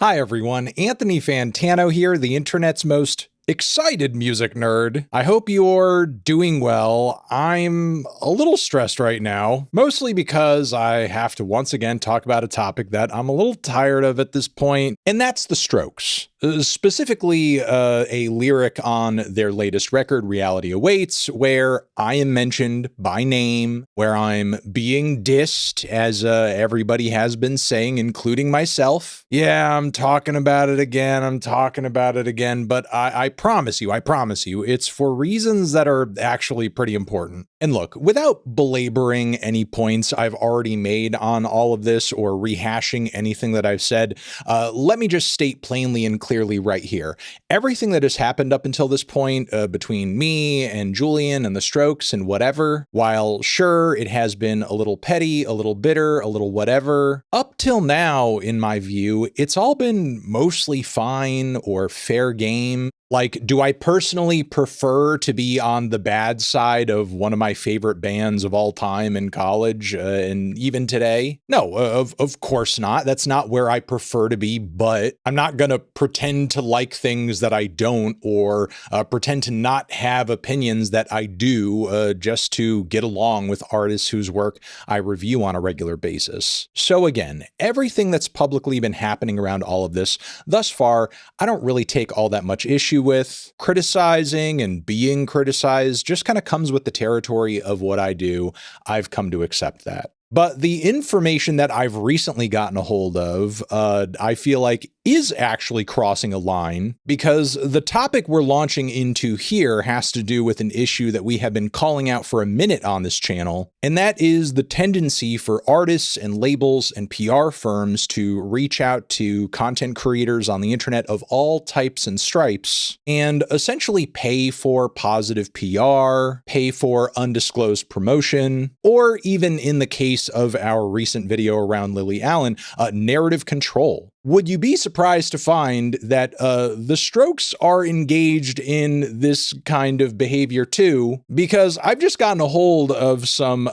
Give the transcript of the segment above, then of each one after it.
Hi everyone, Anthony Fantano here, the internet's most excited music nerd. I hope you're doing well. I'm a little stressed right now, mostly because I have to once again talk about a topic that I'm a little tired of at this point, and that's the Strokes. Specifically, a lyric on their latest record, Reality Awaits, where I am mentioned by name, where I'm being dissed, as everybody has been saying, including myself. Yeah, I'm talking about it again, but I promise you, it's for reasons that are actually pretty important. And look, without belaboring any points I've already made on all of this or rehashing anything that I've said, let me just state plainly and clearly right here. Everything that has happened up until this point between me and Julian and the Strokes and whatever, while sure, it has been a little petty, a little bitter, a little whatever, up till now, in my view, it's all been mostly fine or fair game. Like, do I personally prefer to be on the bad side of one of my favorite bands of all time in college and even today? No, of course not. That's not where I prefer to be, but I'm not going to pretend to like things that I don't or pretend to not have opinions that I do just to get along with artists whose work I review on a regular basis. So again, everything that's publicly been happening around all of this thus far, I don't really take all that much issue with. Criticizing and being criticized just kind of comes with the territory of what I do. I've come to accept that. But the information that I've recently gotten a hold of, I feel like is actually crossing a line, because the topic we're launching into here has to do with an issue that we have been calling out for a minute on this channel, and that is the tendency for artists and labels and PR firms to reach out to content creators on the internet of all types and stripes and essentially pay for positive PR, pay for undisclosed promotion, or even in the case of our recent video around Lily Allen, narrative control. Would you be surprised to find that the Strokes are engaged in this kind of behavior too? Because I've just gotten a hold of some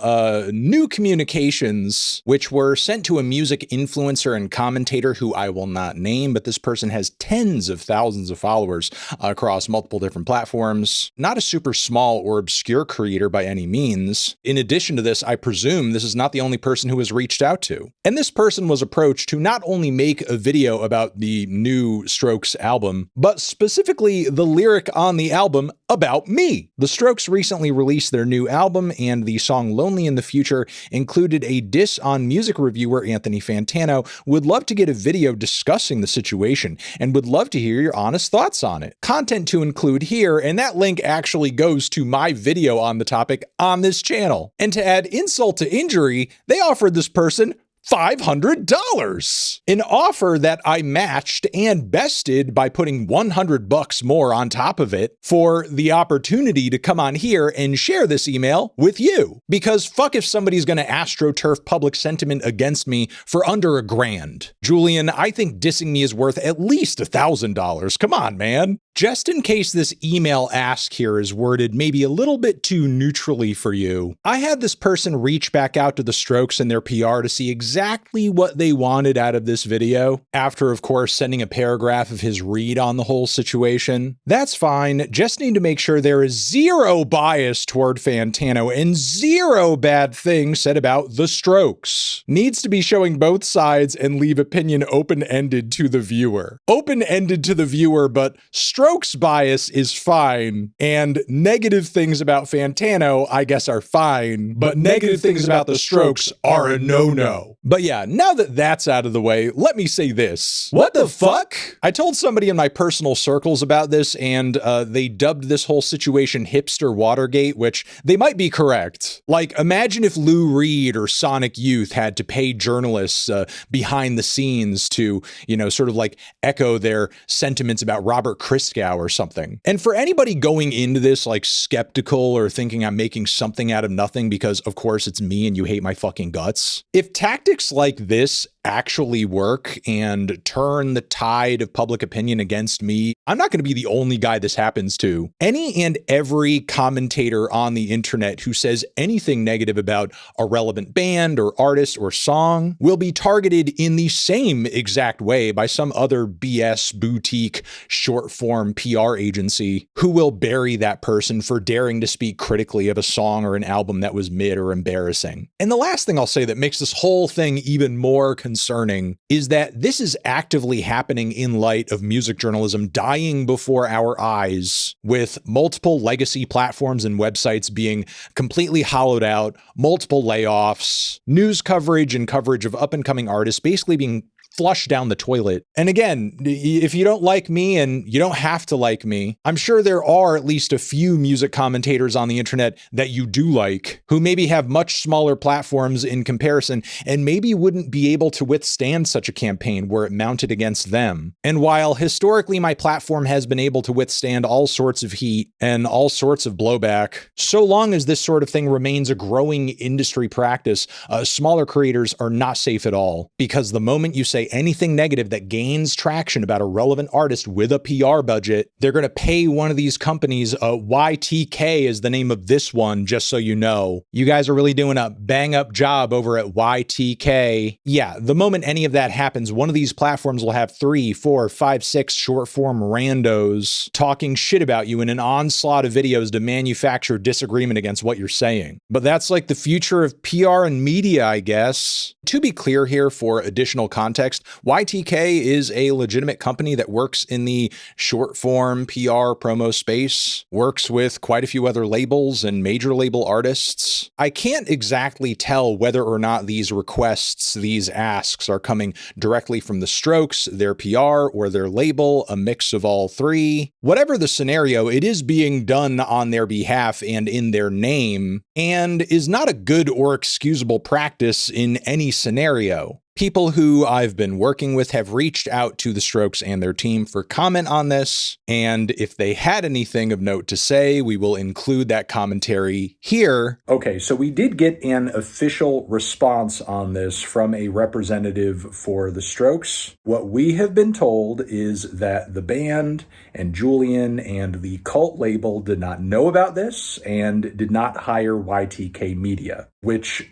new communications which were sent to a music influencer and commentator who I will not name, but this person has tens of thousands of followers across multiple different platforms. Not a super small or obscure creator by any means. In addition to this, I presume this is not the only person who was reached out to. And this person was approached to not only make a video about the new Strokes album, but specifically the lyric on the album about me. The Strokes recently released their new album, and the song Lonely in the Future included a diss on music reviewer Anthony Fantano. Would love to get a video discussing the situation and would love to hear your honest thoughts on it. Content to include here, and that link actually goes to my video on the topic on this channel. And to add insult to injury, they offered this person $500, an offer that I matched and bested by putting $100 more on top of it for the opportunity to come on here and share this email with you. Because fuck if somebody's going to astroturf public sentiment against me for under $1,000. Julian, I think dissing me is worth at least $1,000. Come on, man. Just in case this email ask here is worded maybe a little bit too neutrally for you, I had this person reach back out to the Strokes and their PR to see exactly what they wanted out of this video, after of course sending a paragraph of his read on the whole situation. That's fine, just need to make sure there is zero bias toward Fantano and zero bad things said about the Strokes. Needs to be showing both sides and leave opinion open-ended to the viewer. Open-ended to the viewer, but Strokes bias is fine, and negative things about Fantano, I guess, are fine, but negative things about the Strokes are a no-no. But yeah, now that that's out of the way, let me say this. What the fuck? I told somebody in my personal circles about this, and they dubbed this whole situation hipster Watergate, which they might be correct. Like, imagine if Lou Reed or Sonic Youth had to pay journalists behind the scenes to, you know, sort of like echo their sentiments about Robert Christgau or something. And for anybody going into this like skeptical or thinking I'm making something out of nothing because of course it's me and you hate my fucking guts, if tactics like this actually work and turn the tide of public opinion against me, I'm not going to be the only guy this happens to. Any and every commentator on the internet who says anything negative about a relevant band or artist or song will be targeted in the same exact way by some other BS boutique short form PR agency who will bury that person for daring to speak critically of a song or an album that was mid or embarrassing. And the last thing I'll say that makes this whole thing even more concerning is that this is actively happening in light of music journalism dying before our eyes, with multiple legacy platforms and websites being completely hollowed out, multiple layoffs, news coverage and coverage of up-and-coming artists basically being flush down the toilet. And again, if you don't like me, and you don't have to like me, I'm sure there are at least a few music commentators on the internet that you do like, who maybe have much smaller platforms in comparison, and maybe wouldn't be able to withstand such a campaign were it mounted against them. And while historically my platform has been able to withstand all sorts of heat and all sorts of blowback, so long as this sort of thing remains a growing industry practice, smaller creators are not safe at all. Because the moment you say anything negative that gains traction about a relevant artist with a PR budget, they're going to pay one of these companies, YTK is the name of this one, just so you know. You guys are really doing a bang up job over at YTK. Yeah, the moment any of that happens, one of these platforms will have 3, 4, 5, 6 short form randos talking shit about you in an onslaught of videos to manufacture disagreement against what you're saying. But that's like the future of PR and media, I guess. To be clear here, for additional context, YTK is a legitimate company that works in the short form PR promo space, works with quite a few other labels and major label artists. I can't exactly tell whether or not these requests, these asks, are coming directly from the Strokes, their PR, or their label, a mix of all three. Whatever the scenario, it is being done on their behalf and in their name, and is not a good or excusable practice in any scenario. People who I've been working with have reached out to the Strokes and their team for comment on this, and if they had anything of note to say, we will include that commentary here. Okay, so we did get an official response on this from a representative for the Strokes. What we have been told is that the band and Julian and the cult label did not know about this and did not hire YTK Media, which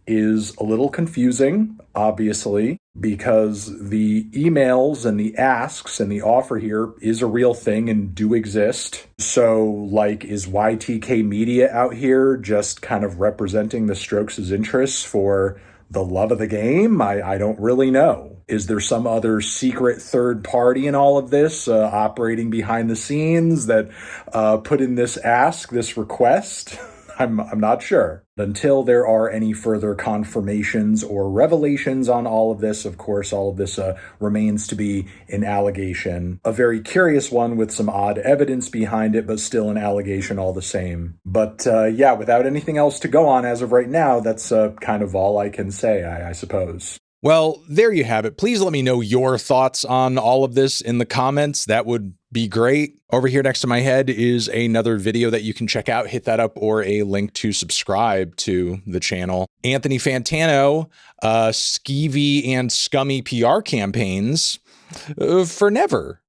is a little confusing, obviously, because the emails and the asks and the offer here is a real thing and do exist. So, like, is YTK Media out here just kind of representing the Strokes' interests for the love of the game? I don't really know. Is there some other secret third party in all of this operating behind the scenes that put in this ask, this request? I'm not sure. Until there are any further confirmations or revelations on all of this, of course, all of this remains to be an allegation. A very curious one with some odd evidence behind it, but still an allegation all the same. But yeah, without anything else to go on as of right now, that's kind of all I can say, I suppose. Well, there you have it. Please let me know your thoughts on all of this in the comments. That would be great. Over here next to my head is another video that you can check out. Hit that up, or a link to subscribe to the channel. Anthony Fantano, skeevy and scummy PR campaigns for never.